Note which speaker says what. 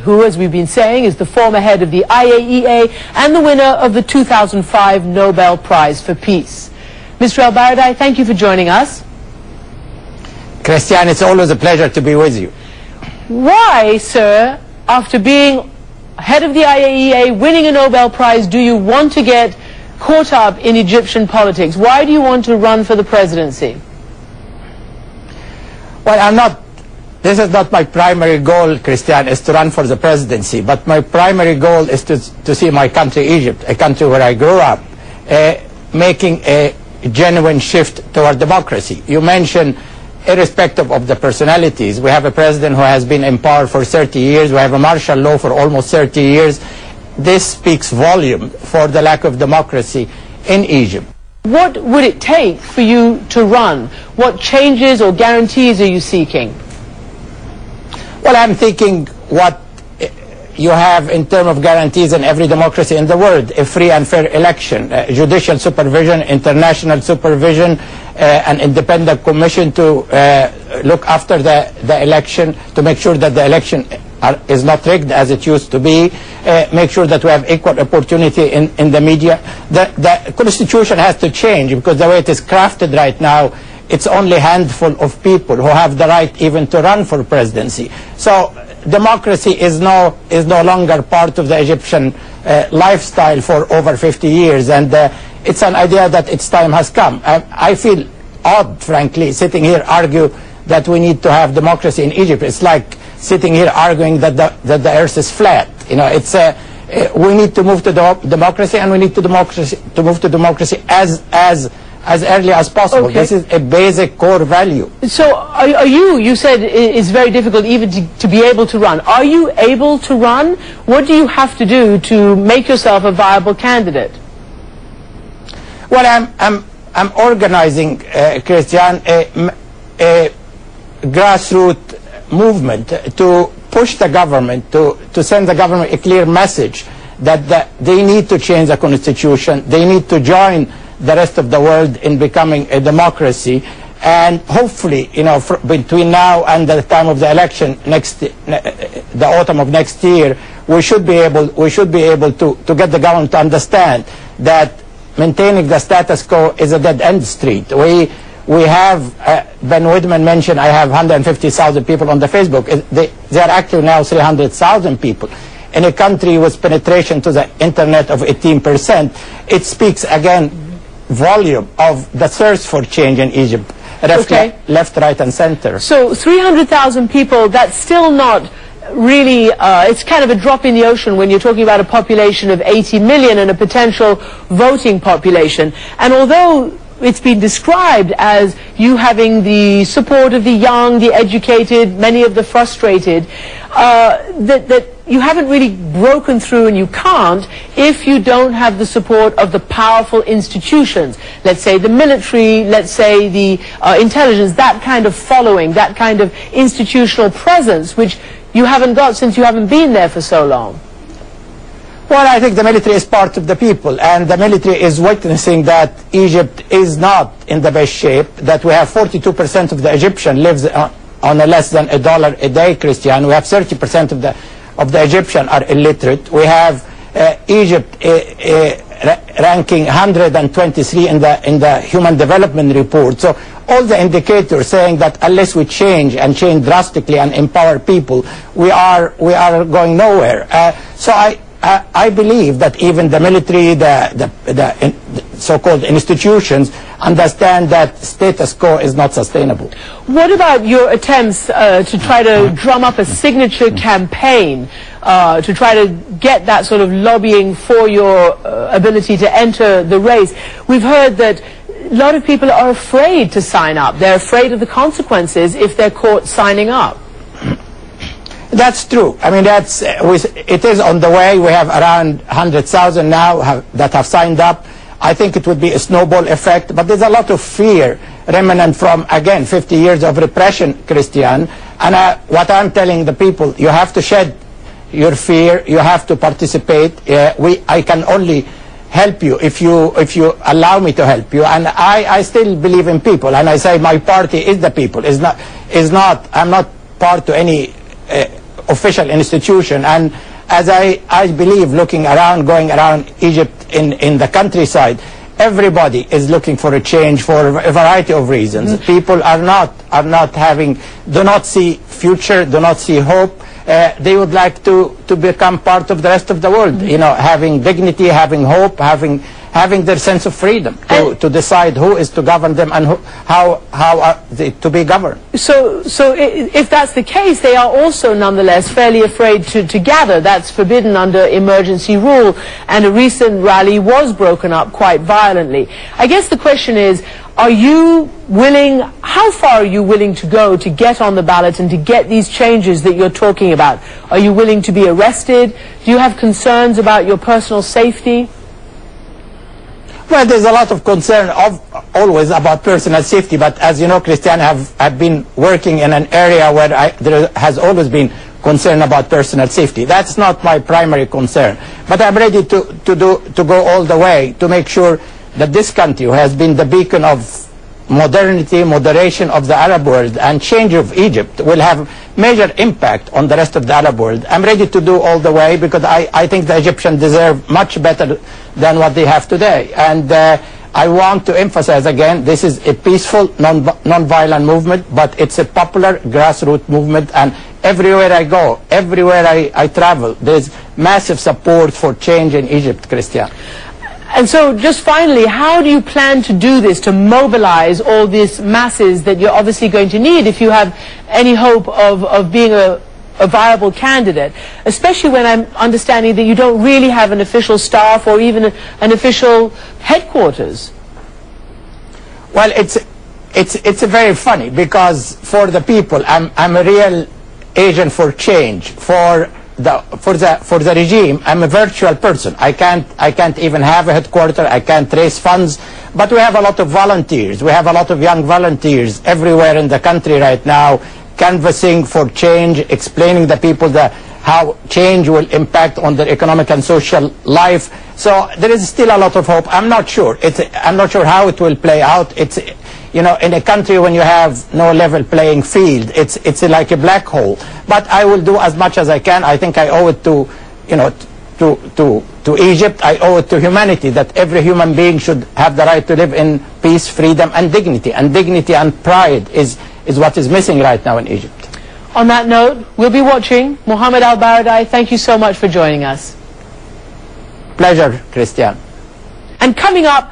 Speaker 1: who, as we've been saying, is the former head of the IAEA and the winner of the 2005 Nobel Prize for Peace. Mr. El-Baradei, thank you for joining us.
Speaker 2: Christian, it's always a pleasure to be with you.
Speaker 1: Why, sir, after being head of the IAEA, winning a Nobel Prize, do you want to get caught up in Egyptian politics? Why do you want to run for the presidency?
Speaker 2: Well, this is not my primary goal, Christian, is to run for the presidency, but my primary goal is to see my country, Egypt, a country where I grew up, making a genuine shift toward democracy. You mentioned, irrespective of the personalities, we have a president who has been in power for 30 years, we have a martial law for almost 30 years. This speaks volume for the lack of democracy in Egypt.
Speaker 1: What would it take for you to run? What changes or guarantees are you seeking?
Speaker 2: Well, I'm thinking what you have in terms of guarantees in every democracy in the world: a free and fair election, judicial supervision, international supervision, an independent commission to look after the election, to make sure that the election is not rigged as it used to be, make sure that we have equal opportunity in the media. The constitution has to change, because the way it is crafted right now, it's only a handful of people who have the right even to run for presidency. So democracy is no longer part of the Egyptian lifestyle for over 50 years, and it's an idea that its time has come. I feel odd, frankly, sitting here argue that we need to have democracy in Egypt. It's like sitting here arguing that the earth is flat. You know, it's we need to move to democracy, and we need to move to democracy as early as possible. Okay. This is a basic core value.
Speaker 1: So are you said it's very difficult even to be able to run. Are you able to run? What do you have to do to make yourself a viable candidate?
Speaker 2: Well, I'm organizing, Christian, a grassroots movement to push the government, to send the government a clear message that they need to change the constitution, they need to join the rest of the world in becoming a democracy, and hopefully, you know, between now and the time of the election, the autumn of next year, we should be able to get the government to understand that maintaining the status quo is a dead-end street. We have, Ben Whitman mentioned, I have 150,000 people on the Facebook. They are actually now 300,000 people. In a country with penetration to the internet of 18%, it speaks again volume of the thirst for change in Egypt, left, right, and center.
Speaker 1: So 300,000 people, that's still not really, it's kind of a drop in the ocean when you're talking about a population of 80 million and a potential voting population. And although it's been described as you having the support of the young, the educated, many of the frustrated, that you haven't really broken through, and you can't if you don't have the support of the powerful institutions. Let's say the military, let's say the intelligence, that kind of following, that kind of institutional presence, which you haven't got since you haven't been there for so long.
Speaker 2: Well, I think the military is part of the people, and the military is witnessing that Egypt is not in the best shape, that we have 42% of the Egyptian lives on a less than $1 a day, Christian. We have 30% of the Egyptian are illiterate. We have Egypt ranking 123 in the Human Development Report. So all the indicators saying that unless we change drastically and empower people, we are going nowhere. So I believe that even the military, the so-called institutions, understand that status quo is not sustainable.
Speaker 1: What about your attempts to try to drum up a signature campaign, to try to get that sort of lobbying for your ability to enter the race? We've heard that a lot of people are afraid to sign up. They're afraid of the consequences if they're caught signing up.
Speaker 2: That's true. I mean, it is on the way. We have around 100,000 now that have signed up. I think it would be a snowball effect, but there's a lot of fear remnant from, again, 50 years of repression, Christian. And what I'm telling the people, you have to shed your fear, you have to participate. I can only help you if you allow me to help you. And I still believe in people, and I say my party is the people. I'm not part to any official institution. And as I believe, looking around, going around Egypt in the countryside, everybody is looking for a change for a variety of reasons. People do not see future, do not see hope. They would like to become part of the rest of the world, you know, having dignity, having hope, having their sense of freedom to decide who is to govern them and how are they to be governed.
Speaker 1: So if that's the case, they are also nonetheless fairly afraid to gather. That's forbidden under emergency rule, and a recent rally was broken up quite violently. I guess the question is, are you willing, how far are you willing to go to get on the ballot and to get these changes that you're talking about? Are you willing to be arrested? Do you have concerns about your personal safety?
Speaker 2: Well, there's a lot of concern always about personal safety, but as you know, Christiane, I've been working in an area where there has always been concern about personal safety. That's not my primary concern, but I'm ready to go all the way to make sure that this country, who has been the beacon of modernity, moderation of the Arab world, and change of Egypt, will have major impact on the rest of the Arab world. I'm ready to do all the way because I think the Egyptians deserve much better than what they have today. And I want to emphasize again, this is a peaceful, non-violent movement, but it's a popular grassroots movement, and everywhere I go, everywhere I travel, there's massive support for change in Egypt, Christiane.
Speaker 1: And so, just finally, how do you plan to do this, to mobilize all these masses that you're obviously going to need if you have any hope of being a viable candidate, especially when I'm understanding that you don't really have an official staff or even an official headquarters?
Speaker 2: Well, it's very funny, because for the people, I'm a real agent for change. For the regime, I'm a virtual person. I can't even have a headquarters. I can't raise funds. But we have a lot of volunteers. We have a lot of young volunteers everywhere in the country right now, canvassing for change, explaining to people how change will impact on their economic and social life. So there is still a lot of hope. I'm not sure. I'm not sure how it will play out. It's, you know, in a country when you have no level playing field, it's like a black hole. But I will do as much as I can. I think I owe it to, you know, to Egypt. I owe it to humanity, that every human being should have the right to live in peace, freedom, and dignity. And dignity and pride is what is missing right now in Egypt.
Speaker 1: On that note, we'll be watching. محمد البرادعي, thank you so much for joining us.
Speaker 2: Pleasure, Christiane.
Speaker 1: And coming up,